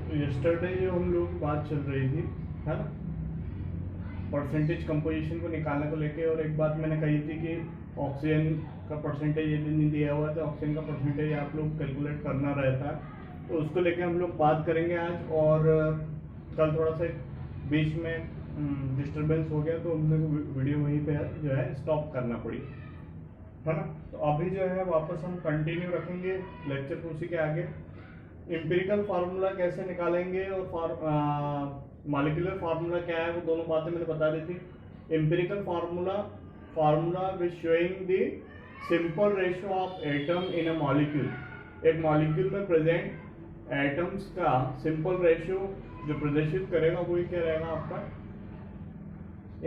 तो यस्टरडे जो हम लोग बात चल रही थी, है ना, परसेंटेज कंपोजिशन को निकालने को लेके, और एक बात मैंने कही थी कि ऑक्सीजन का परसेंटेज यदि नहीं दिया हुआ है तो ऑक्सीजन का परसेंटेज आप लोग कैलकुलेट करना रहता है। तो उसको लेके हम लोग बात करेंगे आज। और कल थोड़ा सा बीच में डिस्टरबेंस हो गया तो हम लोग वीडियो वहीं पे जो है स्टॉप करना पड़ी, है ना। तो अभी जो है वापस हम कंटिन्यू रखेंगे लेक्चर को उसी के आगे। एम्पिरिकल फार्मूला कैसे निकालेंगे और मॉलिक्यूलर फार्मूला क्या है, वो दोनों बातें मैंने बता दी थी। Empirical formula which showing the simple ratio of atom in a molecule. एक मॉलिक्यूल में प्रेजेंट एटम्स का सिंपल रेशियो जो प्रदर्शित करेगा वही क्या रहेगा, आपका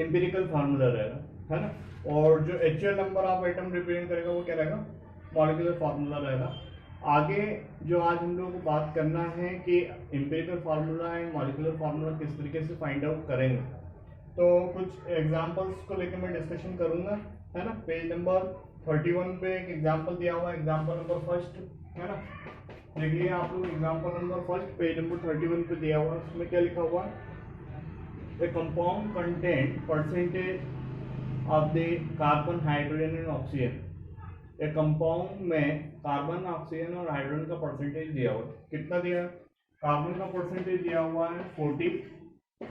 एम्पिरिकल फार्मूला रहेगा, है ना। और जो actual number of atom represent करेगा वो क्या रहेगा, मॉलिक्यूलर फार्मूला रहेगा। आगे जो आज हम लोग को बात करना है कि empirical formula and molecular formula किस तरीके से फाइंड आउट करेंगे। तो कुछ एग्जांपल्स को लेकर मैं डिस्कशन करूंगा, है ना। पेज नंबर 31 पे एक एग्जांपल दिया हुआ है, एग्जांपल नंबर फर्स्ट, है ना। देखिए आप लोग example number first page number 31 पे दिया हुआ है। उसमें क्या लिखा हुआ है, a compound contain percentage of the carbon, hydrogen and oxygen। एक कंपाउंड में कार्बन, ऑक्सीजन और हाइड्रोजन का परसेंटेज दिया हुआ है। कितना दिया, कार्बन का परसेंटेज दिया हुआ है 40,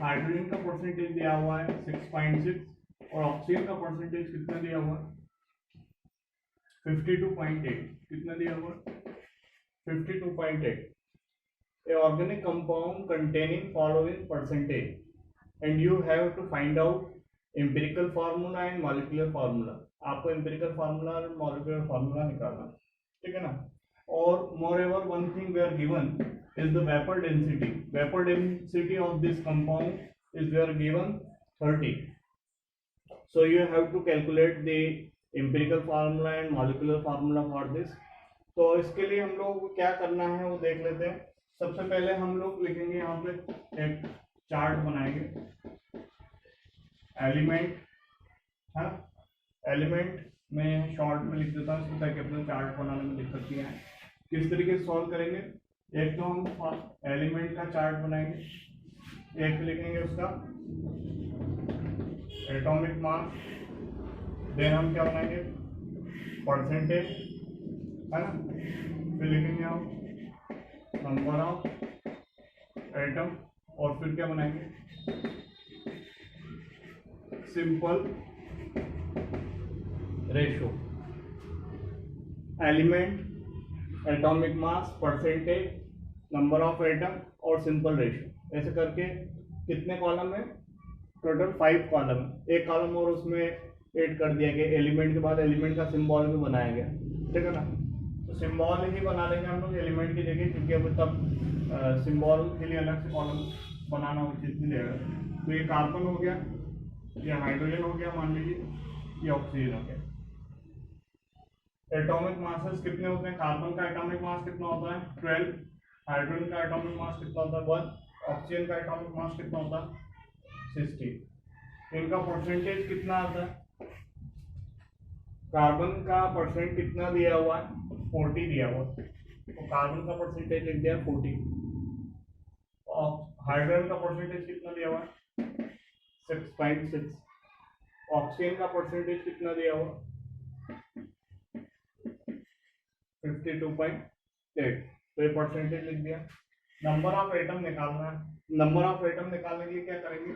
हाइड्रोजन का परसेंटेज दिया हुआ है 6.6 और ऑक्सीजन का परसेंटेज कितना दिया हुआ है 52.8। कितना दिया हुआ है 52.8। A organic compound containing following percentage and you have to find out empirical formula and molecular formula। आपको empirical formula और molecular formula निकालना, ठीक है ना। और moreover one thing we are given is the vapor density। Vapor density of this compound is we are given 30। So you have to calculate the empirical formula and molecular formula for this। तो इसके लिए हम लोग को क्या करना है वो देख लेते हैं। सबसे पहले हम लोग लिखेंगे यहाँ पे एक चार्ट बनाएंगे, एलिमेंट, है। एलिमेंट में शॉर्ट में लिख देता हूँ ताकि अपना चार्ट बनाने में दिक्कत नहीं आए। किस तरीके से सॉल्व करेंगे, एक तो हम एलिमेंट का चार्ट बनाएंगे, एक लिखेंगे उसका एटॉमिक मास, देन हम क्या बनाएंगे परसेंटेज, है ना। फिर लिखेंगे हम नंबर ऑफ एटम और फिर क्या बनाएंगे simple ratio. Element, atomic mass, percentage, number of atom और सिंपल रेशो, ऐसे करके कितने कॉलम है, टोटल 5 कॉलम है। एक कॉलम और उसमें ऐड कर दिया गया, एलिमेंट के बाद एलिमेंट का सिंबल भी बनाया गया, ठीक है ना। तो सिंबल ही बना लेंगे हम लोग एलिमेंट की जगह, क्योंकि अब तब सिंबल के लिए अलग से कॉलम बनाना उचित नहीं रहेगा। तो ये कार्बन हो गया, ये हाइड्रोजन हो गया, मान लीजिए ये ऑक्सीजन हो गया। एटॉमिक मासेस कितने होते हैं, कार्बन का एटॉमिक मास कितना होता है 12, हाइड्रोजन का एटॉमिक मास कितना होता है 1, ऑक्सीजन का एटॉमिक मास कितना होता है 60। इनका परसेंटेज कितना आता है, कार्बन का परसेंट कितना दिया हुआ है 40 दिया हुआ है, तो कार्बन का परसेंटेज लिख दिया 40। हाइड्रोजन का परसेंटेज कितना दिया हुआ है 6.6, ऑक्सीजन का परसेंटेज कितना दिया हुआ 52.8, तो ये परसेंटेज लिख दिया। नंबर ऑफ एटम निकालना है, नंबर ऑफ एटम निकालने के लिए क्या करेंगे,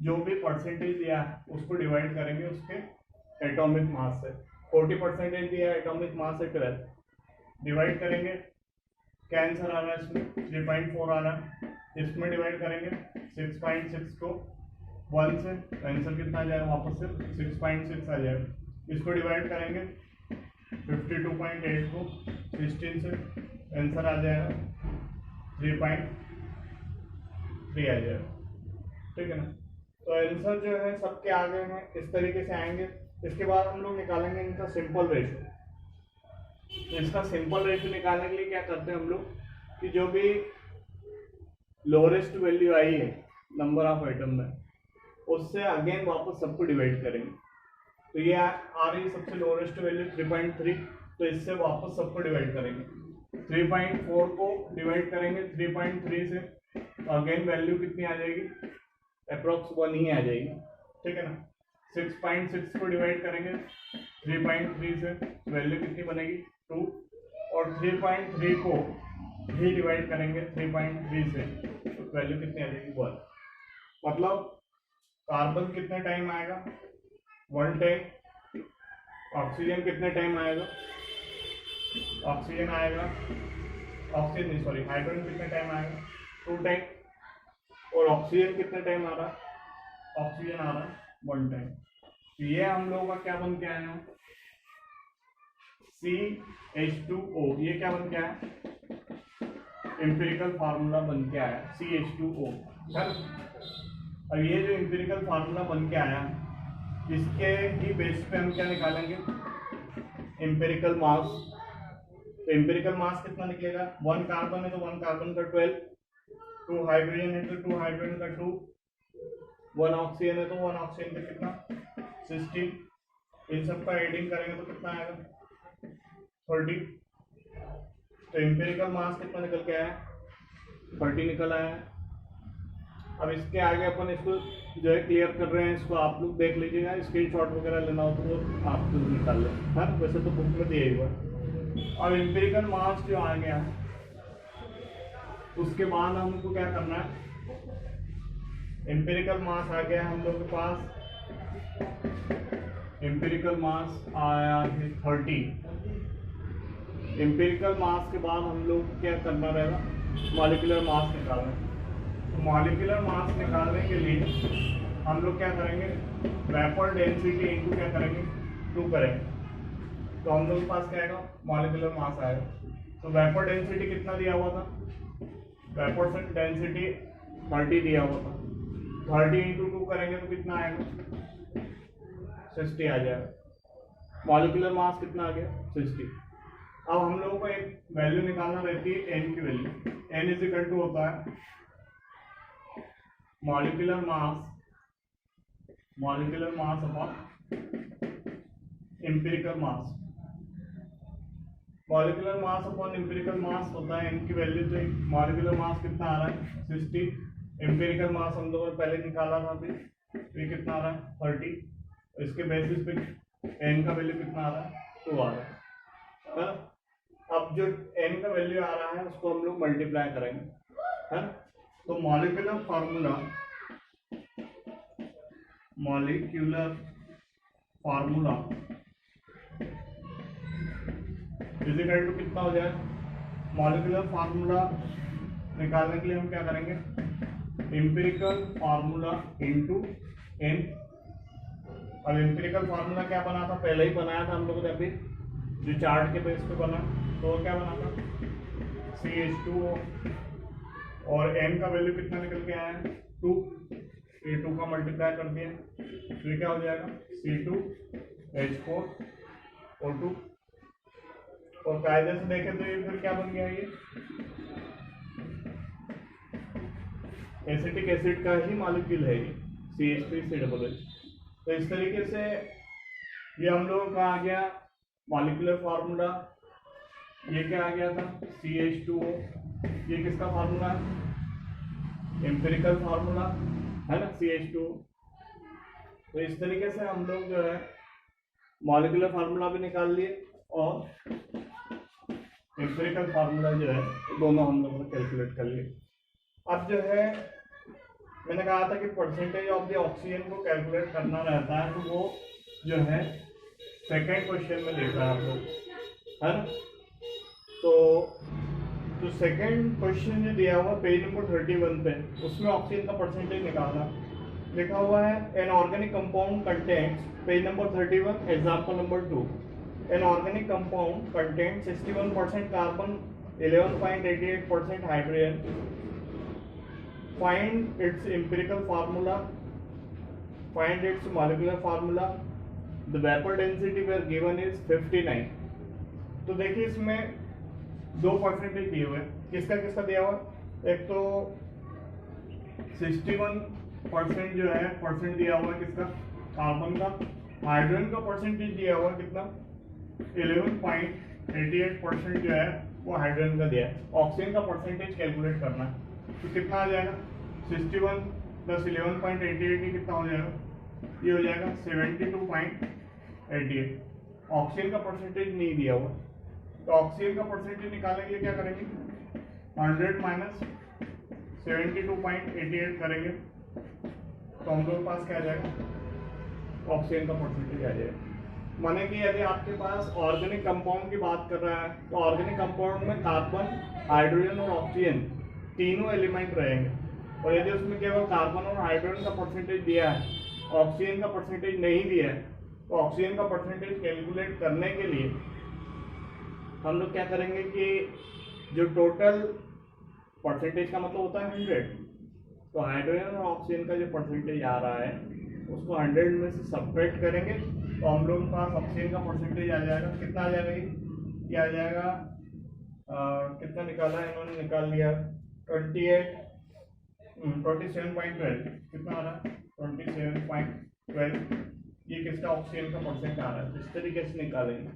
जो भी परसेंटेज दिया है उसको डिवाइड करेंगे उसके एटॉमिक मास से। 40% दिया एटॉमिक मास से 12, डिवाइड करेंगे, क्या आंसर आ रहा है इसमें 3.4 आ रहा है, इसमें डिवाइड करेंगे 6.6 को 1 से, आंसर कितना आ जाएगा वापस से 6.6 आ जाएगा। इसको डिवाइड करेंगे 52.8 को 16 से, आंसर आ जाएगा 3.3 आ जाएगा, ठीक है ना। तो आंसर जो है सबके आगे में इस तरीके से आएंगे। इसके बाद हम लोग निकालेंगे इनका सिंपल रेशो। इसका सिंपल रेशो निकालने के लिए क्या करते हैं हम लोग कि जो भी लोएस्ट वैल्यू आई है नंबर ऑफ एटम में, उससे अगेन वापस सबको डिवाइड करेंगे। तो ये आ रही सबसे लोएस्ट वैल्यू 3.3, तो इससे वापस सबको डिवाइड करेंगे 3.4 को डिवाइड करेंगे 3.3 से, अगेन वैल्यू कितनी आ जाएगी, अप्रोक्स 1 ही आ जाएगी, ठीक है ना। 6.6 को डिवाइड करेंगे 3.3 से, वैल्यू कितनी बनेगी 2, और 3.3 को भी डिवाइड करेंगे 3.3 से, तो वैल्यू कितनी आ जाएगी 1। मतलब कार्बन कितने टाइम आएगा 1 टाइम, ऑक्सीजन कितने टाइम आएगा, ऑक्सीजन आएगा, ऑक्सीजन नहीं सॉरी हाइड्रोजन कितने टाइम आएगा 2 टाइम, और ऑक्सीजन कितने टाइम आ रहा है, ऑक्सीजन आ रहा है 1 टाइम। तो ये हम लोगों का क्या बन के आया है, CH2O। ये क्या बन के आया, एम्पिरिकल फार्मूला बन के आया CH2O। अब ये जो एम्पिरिकल फार्मूला बन के आया, इसके ही बेस पे हम क्या निकालेंगे, एम्पिरिकल मास। तो एम्पिरिकल मास कितना निकलेगा, 1 कार्बन है तो 1 कार्बन का 12, 2 हाइड्रोजन है तो 2 हाइड्रोजन का 2, 1 ऑक्सीजन है तो 1 ऑक्सीजन का कितना 16, इन सबका एडिंग करेंगे तो कितना आएगा 30। तो एम्पिरिकल मास कितना निकल के आया 30 निकल आया। अब इसके आगे अपन इसको जो है क्लियर कर रहे हैं, इसको आप लोग देख लीजिएगा, स्क्रीनशॉट वगैरह लेना हो तो आप लोग निकाल लें, है ना, वैसे तो बुक में दिया ही हुआ। अब एम्पिरिकल मास जो आ गया, उसके बाद हमको क्या करना है, एम्पिरिकल मास आ गया हम लोग के पास, एम्पिरिकल मास आया है 30। एम्पिरिकल मास के बाद हम लोग क्या करना रहेगा, मॉलिक्यूलर मास निकालना। तो मॉलिक्यूलर मास निकालने के लिए हम लोग क्या करेंगे, वेपर डेंसिटी इनटू क्या करेंगे 2 करेंगे, तो हम लोग के पास क्या आएगा मॉलिक्यूलर मास आएगा। तो वेपर डेंसिटी कितना दिया हुआ था, वेपर डेंसिटी 30 दिया हुआ था, 30 इंटू 2 करेंगे तो कितना आएगा 60 आ जाएगा। मॉलिक्यूलर मास कितना आ गया 60। अब हम लोगों को एक वैल्यू निकालना रहती है n की वैल्यू, n इज इक्वल टू होता है molecular mass upon empirical mass. Molecular mass upon empirical mass होता है n की वैल्यू, तो मॉलिक्यूलर मास कितना आ रहा है 60, एम्पिरिकल मास हम लोगों ने पहले निकाला था, तो ये कितना आ रहा है 30, इसके बेसिस पे n का वैल्यू कितना आ रहा है 2 आ रहा है। अब जो n का वैल्यू आ रहा है उसको हम लोग मल्टीप्लाई करेंगे, है। तो मॉलिक्यूलर फार्मूला इक्वल टू कितना हो जाए, मॉलिक्यूलर फार्मूला निकालने के लिए हम क्या करेंगे, एम्पिरिकल फार्मूला इनटू n। अब एम्पिरिकल फार्मूला क्या बना था, पहले ही बनाया था हम लोगों ने अभी, जो चार्ट के बेस पे बना, तो क्या बना था CH2O, और n का वैल्यू कितना निकल के आया है 2, ये 2 का मल्टीप्लाई कर दिया, तो ये क्या हो जाएगा C2H4O2, और कायदे से देखें तो ये फिर क्या बन गया, ये एसिटिक एसिड का ही मॉलिक्यूल है ये CH3COOH। तो इस तरीके से ये हम लोगों का आ गया मॉलिक्यूलर फार्मूला। ये क्या आ गया था CH2O, ये किसका फार्मूला है, एम्पिरिकल फार्मूला है ना CH2O। तो इस तरीके से हम लोग जो है मॉलिक्यूलर फार्मूला भी निकाल लिए और एम्पिरिकल फार्मूला जो है दोनों हम लोगों ने कैलकुलेट कर लिए। अब जो है मैंने कहा था कि परसेंटेज ऑफ द ऑक्सीजन को कैलकुलेट करना रहता है, तो वो जो है सेकेंड क्वेश्चन में लिखा है आप लोग, है ना। तो सेकेंड क्वेश्चन जो दिया हुआ पेज नंबर 31 पे, उसमें ऑक्सीजन का परसेंटेज निकालना लिखा हुआ है। An organic compound contents, page number 31 example number 2, an organic compound content 61% carbon, 11.88% hydrogen, find its empirical formula, find its molecular formula, the vapor density were given is 59। तो देखिए इसमें 2 परसेंटेज दिए हुए हैं, किसका किसका दिया हुआ, एक तो 61% जो है परसेंट दिया हुआ है किसका, कार्बन का। हाइड्रोजन का परसेंटेज दिया हुआ है कितना 11.88% जो है वो हाइड्रोजन का दिया है, ऑक्सीजन का परसेंटेज कैलकुलेट करना है। तो कितना आ जाएगा 61 प्लस 11.88 ये कितना हो जाएगा, ये हो जाएगा 72.88। ऑक्सीजन का परसेंटेज नहीं दिया हुआ, तो ऑक्सीजन का परसेंटेज निकालने के लिए क्या करेंगे 100 माइनस 72.88 करेंगे, तो हम लोग के पास क्या आ जाएगा ऑक्सीजन का परसेंटेज आ जाएगा। माने कि यदि आपके पास ऑर्गेनिक कंपाउंड की बात कर रहा है तो ऑर्गेनिक कंपाउंड में कार्बन, हाइड्रोजन और ऑक्सीजन तीनों एलिमेंट रहेंगे, और यदि उसमें केवल कार्बन और हाइड्रोजन का परसेंटेज दिया है, ऑक्सीजन का परसेंटेज नहीं दिया है, तो ऑक्सीजन का परसेंटेज कैलकुलेट करने के लिए हम लोग क्या करेंगे कि जो टोटल परसेंटेज का मतलब होता है 100, तो हाइड्रोजन और ऑक्सीजन का जो परसेंटेज आ रहा है उसको 100 में से सब्ट्रैक्ट करेंगे, तो हम लोग के पास ऑक्सीजन का परसेंटेज आ जाएगा, कितना आ जाएगा ये आ जाएगा कितना निकाला है इन्होंने, निकाल लिया 27.12, कितना आ रहा है 27.12, ये किसका ऑक्सीजन का परसेंट आ रहा है, इस तरीके से निकालेंगे,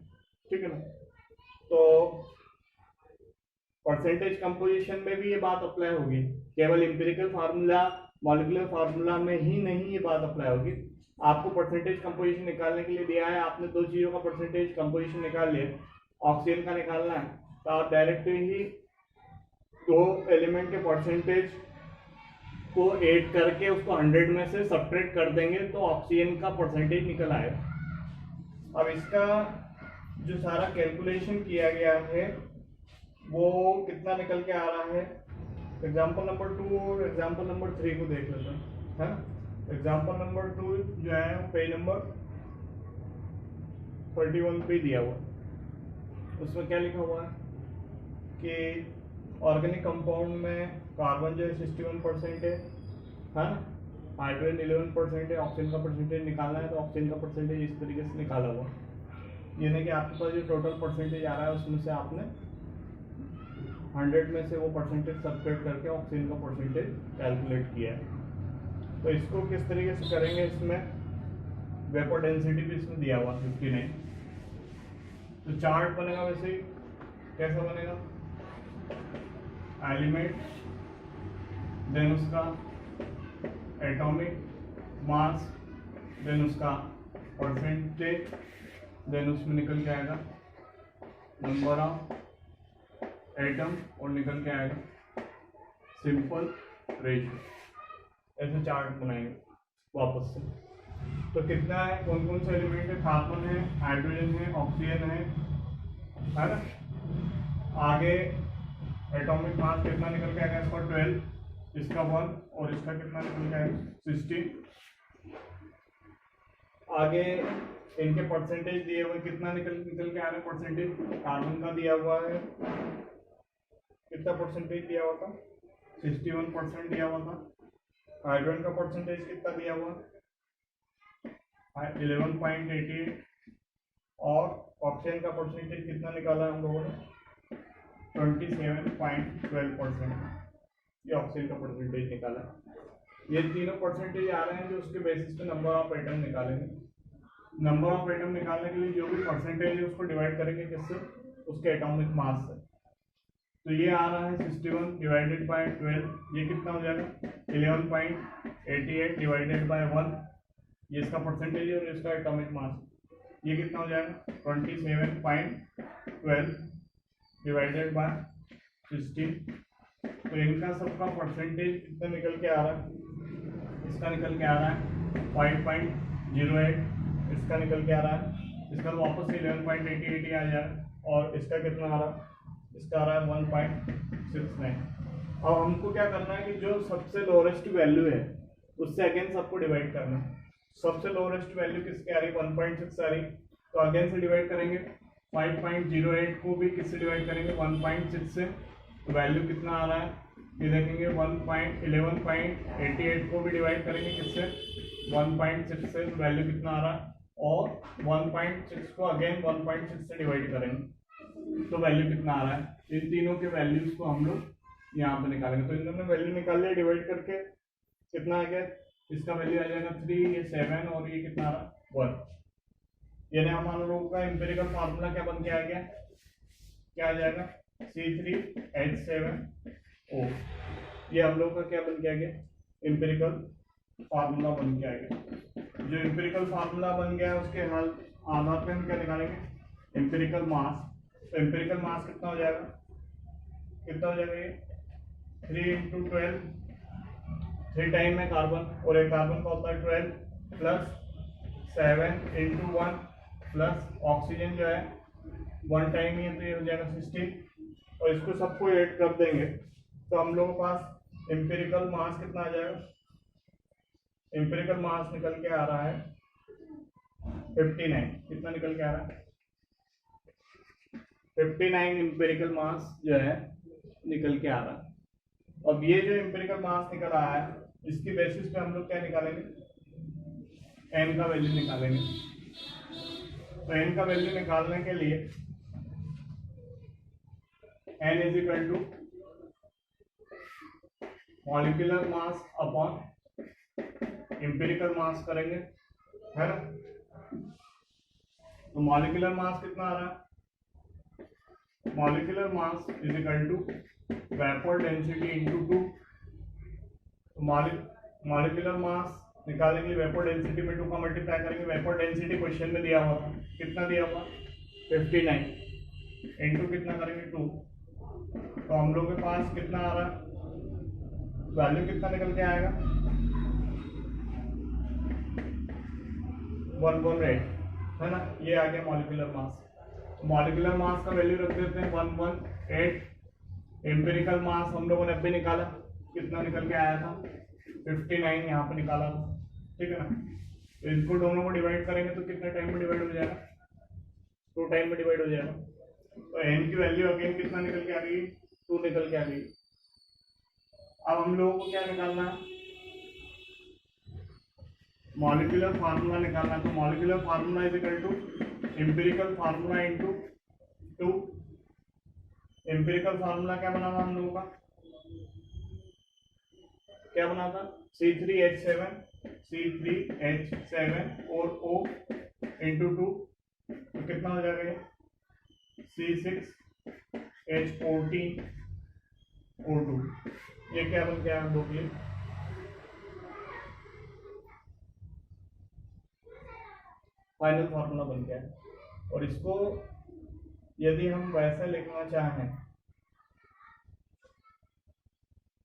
ठीक है ना। तो परसेंटेज कंपोजिशन में भी ये बात अप्लाई होगी, केवल इंपेरिकल फार्मूला मॉलिक्यूलर फार्मूला में ही नहीं ये बात अप्लाई होगी। आपको परसेंटेज कंपोजिशन निकालने के लिए दिया है, आपने दो चीज़ों का परसेंटेज कंपोजिशन निकाल लिया, ऑक्सीजन का निकालना है, तो आप डायरेक्टली ही दो एलिमेंट के परसेंटेज को ऐड करके उसको 100 में से सब्ट्रैक्ट कर देंगे तो ऑक्सीजन का परसेंटेज निकल आएगा। अब इसका जो सारा कैलकुलेशन किया गया है वो कितना निकल के आ रहा है, एग्जाम्पल नंबर 2 और एग्जाम्पल नंबर 3 को देख लेते हैं, है ना। एग्जाम्पल नंबर 2 जो है पेज नंबर 31 पे दिया हुआ, उसमें क्या लिखा हुआ है कि ऑर्गेनिक कंपाउंड में कार्बन जो है 61% है ना, हाइड्रोजन 11% है, ऑक्सीजन का परसेंटेज निकालना है, तो ऑक्सीजन का परसेंटेज इस तरीके से निकाला हुआ, यानी कि आपके पास जो टोटल परसेंटेज आ रहा है उसमें से आपने 100 में से वो परसेंटेज सब्ट्रैक्ट करके ऑक्सीजन का परसेंटेज कैलकुलेट किया है। तो इसको किस तरीके से करेंगे, इसमें वेपर डेंसिटी भी इसमें दिया हुआ 59, तो चार्ट बनेगा वैसे ही, कैसा बनेगा, एलिमेंट देन उसका एटॉमिक मास देन उसका परसेंटेज देन उसमें निकल के आएगा नंबर ऑफ एटम और निकल के आएगा सिंपल रेशियो। ऐसे चार्ट बनाएंगे वापस से। तो कितना है, कौन कौन से एलिमेंट है, कार्बन है, हाइड्रोजन है, ऑक्सीजन है ना। आगे एटॉमिक मास कितना निकल के आएगा, इसका 12, इसका 1 और इसका कितना निकल के आएगा 16। आगे इनके परसेंटेज दिए हुए, कितना निकल के आ रहा है परसेंटेज, कार्बन का दिया हुआ है कितना परसेंटेज दिया हुआ था 61% दिया हुआ था, हाइड्रोजन का परसेंटेज कितना दिया हुआ 11.88 और ऑक्सीजन का परसेंटेज कितना निकाला हम लोगों ने 27.12%, ये ऑक्सीजन का परसेंटेज निकाला। ये तीनों परसेंटेज आ रहे हैं जो उसके बेसिस पे नंबर ऑफ एटम निकालेंगे। नंबर ऑफ एटम निकालने के लिए जो भी परसेंटेज है उसको डिवाइड करेंगे किससे, उसके एटॉमिक मास से। तो ये आ रहा है 61 डिवाइडेड बाय 12, ये कितना हो जाएगा 11.88 डिवाइडेड बाय 1, ये इसका परसेंटेज है और इसका एटॉमिक मास, ये कितना हो जाएगा 27.12 डिवाइडेड बाय 16। तो इनका सबका परसेंटेज कितना निकल के आ रहा है, इसका निकल के आ रहा है 5.08, इसका निकल के आ रहा है, इसका वापस से 11.88 आ जाए और इसका कितना आ रहा है, इसका आ रहा है 1.69। अब हमको क्या करना है कि जो सबसे लोएस्ट वैल्यू है उससे अगेन सबको डिवाइड करना है। सबसे लोएस्ट वैल्यू किसकी आ रही 1.6 आ रही, तो अगेन से डिवाइड करेंगे 5.08 को भी किससे डिवाइड करेंगे 1.6 से, तो वैल्यू कितना आ रहा है ये देखेंगे 11.88 को भी डिवाइड करेंगे किससे 1.6 से, तो वैल्यू कितना आ रहा है, और 1.6 को अगेन 1.6 से डिवाइड करेंगे तो वैल्यू कितना आ रहा है। इन तीनों के वैल्यूज को हम लोग यहाँ पे निकालेंगे। तो इन्होंने वैल्यू निकाल लिया, डिवाइड करके कितना आ गया, इसका वैल्यू आ जाएगा 3, ये 7 और ये कितना आ रहा 1। यानी हमारे लोगों का एम्पिरिकल फार्मूला क्या बन के आ गया, क्या आ जाएगा C3H7O। ये हम लोग का क्या बन के आ गया, एम्पिरिकल फार्मूला बन के आ गया। जो एम्पिरिकल फार्मूला बन गया उसके हाल आधार पे हम क्या निकालेंगे, एम्पिरिकल मास। तो एम्पिरिकल मास कितना हो जाएगा, कितना हो जाएगा ये 3 × 12, 3 टाइम है कार्बन और एक कार्बन का होता है 12 प्लस 7 × 1 प्लस ऑक्सीजन जो है 1 टाइम ही है तो ये हो जाएगा 16 और इसको सबको ऐड कर देंगे तो हम लोगों के पास एम्पिरिकल मास कितना आ जाएगा, एम्पिरिकल मास निकल के आ रहा है 59। कितना निकल के आ रहा है 59 एम्पिरिकल मास जो है निकल के आ रहा है। अब ये जो एम्पिरिकल मास निकल आया है इसकी बेसिस पे हम लोग क्या निकालेंगे, एन का वैल्यू निकालेंगे। तो एन का वैल्यू निकालने के लिए n is equal to molecular mass upon empirical mass करेंगे, है ना। तो मॉलिक्यूलर मास कितना आ रहा है, molecular mass is equal to vapour density into 2। Molecular mass निकालेंगे, वेपर डेंसिटी में 2 का मल्टीप्लाई करेंगे। वेपर डेंसिटी क्वेश्चन में दिया हुआ था, कितना दिया हुआ 59 इंटू कितना करेंगे 2। तो हम लोग के पास कितना आ रहा है, वैल्यू कितना निकल के आएगा 118, है ना। ये आ गया मॉलिक्यूलर मास। मॉलिक्यूलर मास का वैल्यू रख देते हैं 118। एम्पिरिकल मास हम लोगों ने अभी निकाला, कितना निकल के आया था 59 यहाँ पे निकाला था, ठीक है ना। तो इसको दोनों को डिवाइड करेंगे तो कितने टाइम में डिवाइड हो जाएगा, 2 टाइम में डिवाइड हो जाएगा। तो एन की वैल्यू अगेन कितना निकल के आ गई, 2 निकल के आ गई। अब हम लोगों को क्या निकालना है, मॉलिक्यूलर फार्मूला निकालना है। तो molecular formula is equal to empirical formula into 2। Empirical formula क्या बना था हम लोगों का, क्या बना था C3H7 और O इंटू 2। तो कितना हो जाएगा ये C6H14O2। ये क्या बन गया हम लोग, ये फाइनल फार्मूला बन गया है। और इसको यदि हम वैसे लिखना चाहें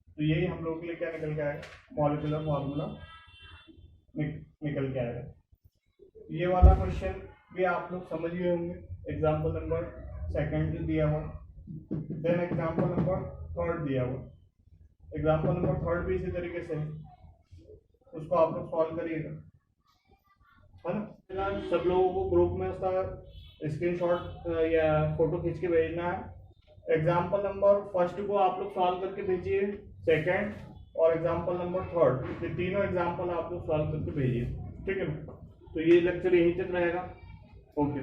तो यही हम लोग के लिए क्या निकल के आएगा, मॉलिक्यूलर फार्मूला निकल के आएगा। ये वाला क्वेश्चन भी आप लोग समझ गए होंगे, एग्जाम्पल नंबर 2 दिया हुआ, देन एग्जाम्पल नंबर 3 दिया हुआ। एग्जाम्पल नंबर 3 भी इसी तरीके से है, उसको आप लोग सॉल्व करिएगा, है ना। सब लोगों को ग्रुप में उसका स्क्रीनशॉट या फोटो खींच के भेजना है। एग्जाम्पल नंबर 1 को आप लोग सॉल्व करके भेजिए, 2 और एग्जाम्पल नंबर 3, ये तीनों एग्जाम्पल आप लोग सॉल्व करके भेजिए, ठीक है ना। तो ये लेक्चर यहीं तक रहेगा, ओके।